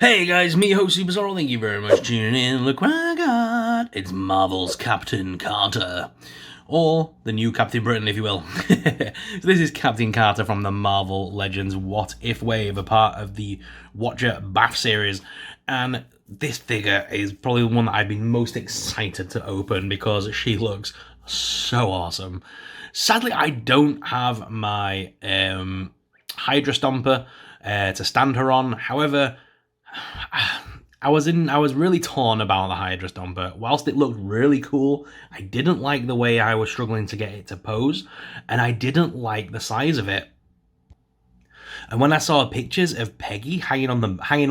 Hey guys, me host Super Zorro, thank you very much for tuning in. Look what I got! It's Marvel's Captain Carter. Or the new Captain Britain, if you will. So this is Captain Carter from the Marvel Legends What If wave, a part of the Watcher BAF series. And this figure is probably the one that I've been most excited to open because she looks so awesome. Sadly, I don't have my Hydra Stomper to stand her on. However, I was really torn about the Hydra Stomper. Whilst it looked really cool, I didn't like the way I was struggling to get it to pose, and I didn't like the size of it. And when I saw pictures of Peggy hanging on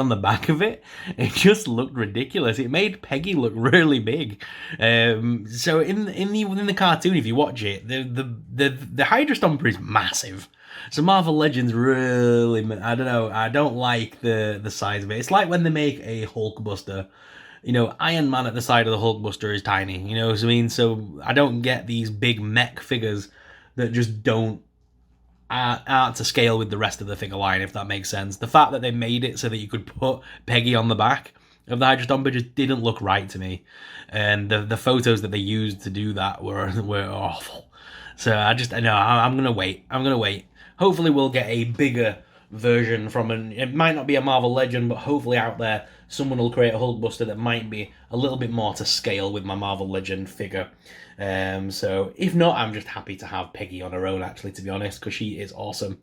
the back of it, it just looked ridiculous. It made Peggy look really big. So in the cartoon, if you watch it, the Hydra Stomper is massive. So Marvel Legends really, I don't know, I don't like the size of it. It's like when they make a Hulkbuster. You know, Iron Man at the side of the Hulkbuster is tiny. You know what I mean? So I don't get these big mech figures that just aren't to scale with the rest of the figure line, if that makes sense. The fact that they made it so that you could put Peggy on the back of the Hydra Stomper just didn't look right to me. And the photos that they used to do that were awful. So I'm gonna wait. Hopefully we'll get a bigger version it might not be a Marvel Legend, but hopefully out there someone will create a Hulkbuster that might be a little bit more to scale with my Marvel Legend figure. So if not, I'm just happy to have Peggy on her own, actually, to be honest, because she is awesome.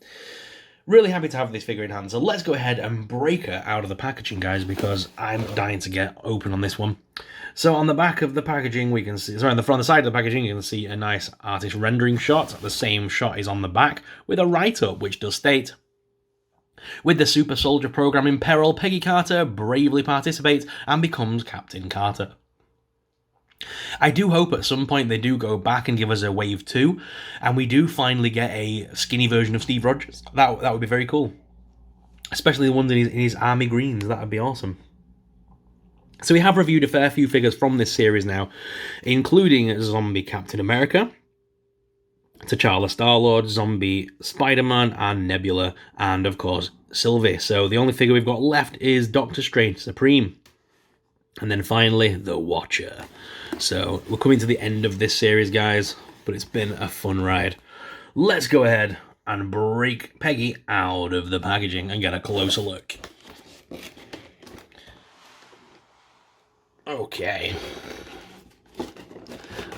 Really happy to have this figure in hand. So let's go ahead and break her out of the packaging, guys, because I'm dying to get open on this one. So on the back of the packaging, we can see, on the side of the packaging, you can see a nice artist rendering shot. The same shot is on the back with a write-up, which does state, with the Super Soldier program in peril, Peggy Carter bravely participates and becomes Captain Carter. I do hope at some point they do go back and give us a Wave 2, and we do finally get a skinny version of Steve Rogers. That would be very cool. Especially the ones in his army greens, that would be awesome. So we have reviewed a fair few figures from this series now, including Zombie Captain America, T'Challa Star-Lord, Zombie Spider-Man, and Nebula, and of course Sylvie. So the only figure we've got left is Doctor Strange Supreme. And then finally, the Watcher. So we're coming to the end of this series, guys, but it's been a fun ride. Let's go ahead and break Peggy out of the packaging and get a closer look. Okay.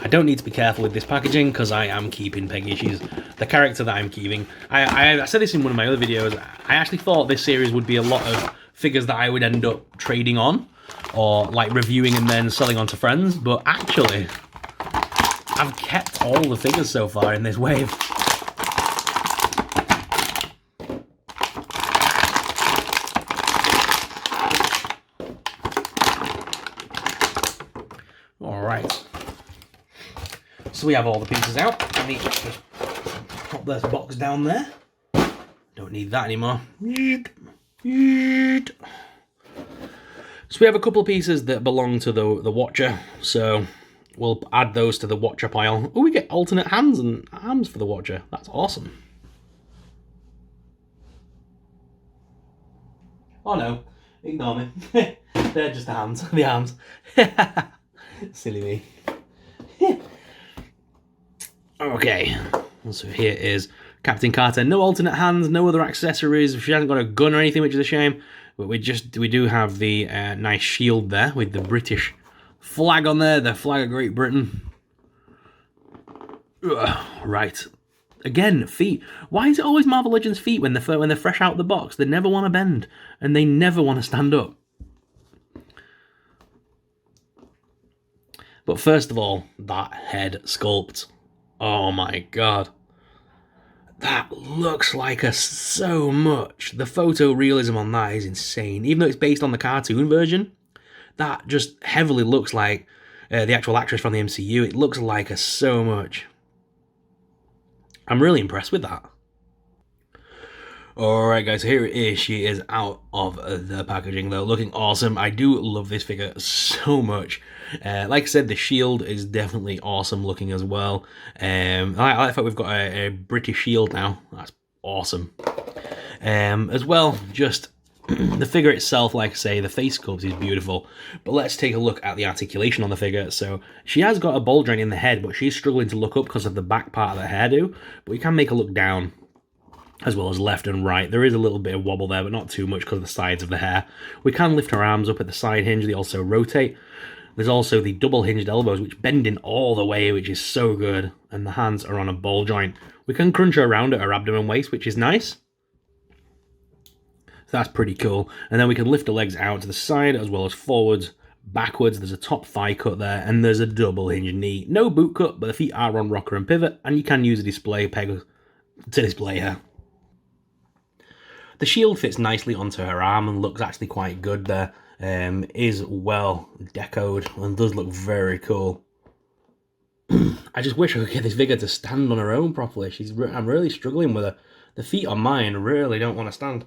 I don't need to be careful with this packaging because I am keeping Peggy. She's the character that I'm keeping. I said this in one of my other videos. I actually thought this series would be a lot of figures that I would end up trading on, or like reviewing and then selling on to friends, but actually I've kept all the figures so far in this wave. Alright, so we have all the pieces out. Let me just pop this box down there. Don't need that anymore. So we have a couple of pieces that belong to the Watcher, so we'll add those to the Watcher pile. Oh, we get alternate hands and arms for the Watcher. That's awesome. Oh no, ignore me. They're just the hands, the arms. Silly me. Okay, so here is Captain Carter. No alternate hands, no other accessories. She hasn't got a gun or anything, which is a shame. But we do have the nice shield there with the British flag on there, the flag of Great Britain. Ugh, right. Again, feet. Why is it always Marvel Legends feet when they're fresh out the box? They never want to bend and they never want to stand up. But first of all, that head sculpt. Oh my god. That looks like us so much. The photorealism on that is insane. Even though it's based on the cartoon version, that just heavily looks like the actual actress from the MCU. It looks like us so much. I'm really impressed with that. Alright guys, so here it is. She is out of the packaging though, looking awesome. I do love this figure so much. Like I said, the shield is definitely awesome looking as well. I like the fact we've got a British shield now. That's awesome. As well, just The figure itself, like I say, the face sculpt is beautiful, but let's take a look at the articulation on the figure. So she has got a ball joint in the head, but she's struggling to look up because of the back part of the hairdo, but we can make her look down as well as left and right. There is a little bit of wobble there, but not too much because of the sides of the hair. We can lift her arms up at the side hinge, they also rotate. There's also the double hinged elbows, which bend in all the way, which is so good, and the hands are on a ball joint. We can crunch her around at her abdomen waist, which is nice. That's pretty cool. And then we can lift the legs out to the side as well as forwards, backwards. There's a top thigh cut there, and there's a double hinged knee. No boot cut, but the feet are on rocker and pivot, and you can use a display peg to display her. The shield fits nicely onto her arm and looks actually quite good there. Is well decoed and does look very cool. I just wish I could get this figure to stand on her own properly. I'm really struggling with her. The feet on mine really don't want to stand.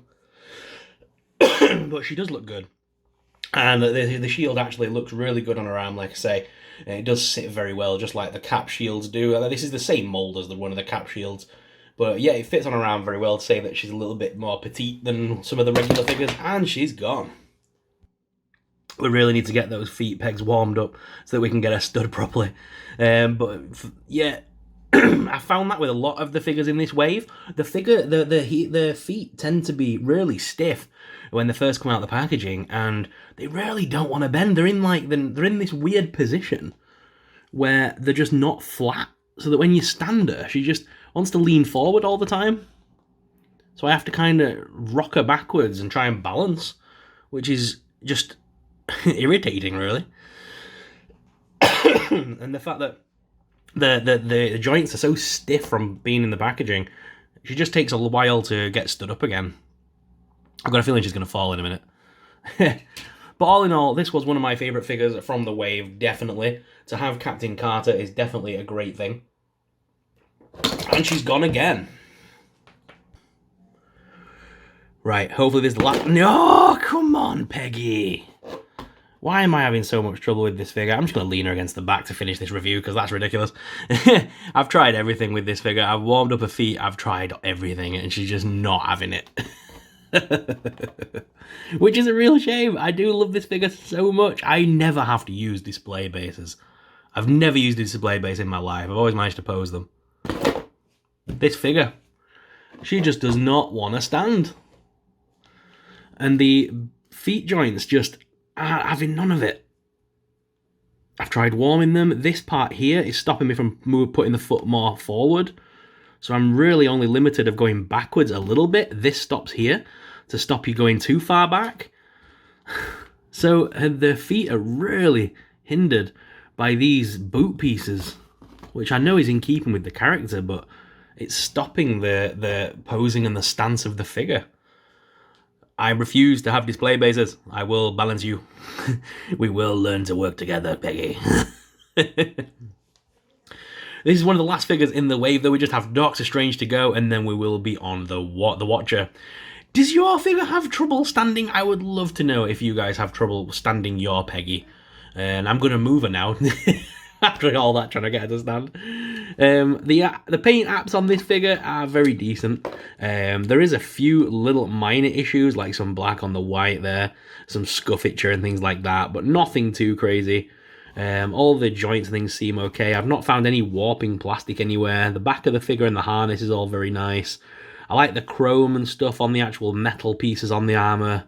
But she does look good. And the shield actually looks really good on her arm, like I say. It does sit very well, just like the cap shields do. This is the same mould as one of the cap shields. But yeah, it fits on her arm very well to say that she's a little bit more petite than some of the regular figures. And she's gone. We really need to get those feet pegs warmed up so that we can get her stood properly. Yeah, I found that with a lot of the figures in this wave. The feet tend to be really stiff when they first come out of the packaging, and they really don't want to bend. They're in this weird position where they're just not flat, so that when you stand her, she just wants to lean forward all the time. So I have to kind of rock her backwards and try and balance, which is just irritating, really. And the fact that the joints are so stiff from being in the packaging, she just takes a while to get stood up again. I've got a feeling she's going to fall in a minute. But all in all, this was one of my favourite figures from the wave, definitely. To have Captain Carter is definitely a great thing. And she's gone again. Right, hopefully this is the last... No, come on, Peggy. Why am I having so much trouble with this figure? I'm just going to lean her against the back to finish this review, because that's ridiculous. I've tried everything with this figure. I've warmed up her feet. I've tried everything, and she's just not having it. Which is a real shame. I do love this figure so much. I never have to use display bases. I've never used a display base in my life. I've always managed to pose them. This figure, she just does not want to stand. And the feet joints just are having none of it. I've tried warming them. This part here is stopping me from putting the foot more forward. So I'm really only limited of going backwards a little bit. This stops here to stop you going too far back. So the feet are really hindered by these boot pieces, which I know is in keeping with the character, but it's stopping the posing and the stance of the figure. I refuse to have display bases. I will balance you. We will learn to work together, Peggy. This is one of the last figures in the wave, though. We just have Doctor Strange to go, and then we will be on the Watcher. Does your figure have trouble standing? I would love to know if you guys have trouble standing your Peggy. And I'm going to move her now. After all that, trying to get her to stand. The paint apps on this figure are very decent. There is a few little minor issues, like some black on the white there, some scuffitures and things like that, but nothing too crazy. All the joints and things seem okay. I've not found any warping plastic anywhere. The back of the figure and the harness is all very nice. I like the chrome and stuff on the actual metal pieces on the armour.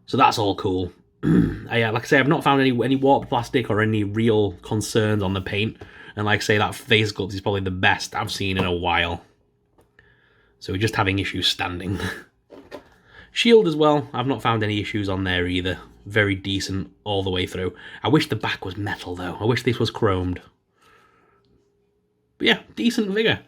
So that's all cool. Yeah, like I say, I've not found any warped plastic or any real concerns on the paint. And like I say, that face sculpt is probably the best I've seen in a while. So we're just having issues standing. Shield as well, I've not found any issues on there either. Very decent all the way through. I wish the back was metal though. I wish this was chromed. But yeah, decent figure.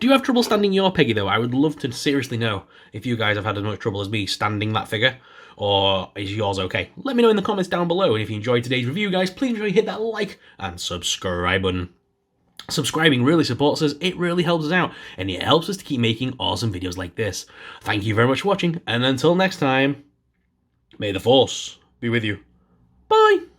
Do you have trouble standing your Peggy though? I would love to seriously know if you guys have had as much trouble as me standing that figure. Or is yours okay? Let me know in the comments down below. And if you enjoyed today's review, guys, please make sure you hit that like and subscribe button. Subscribing really supports us, it really helps us out, and it helps us to keep making awesome videos like this. Thank you very much for watching, and until next time, may the Force be with you. Bye!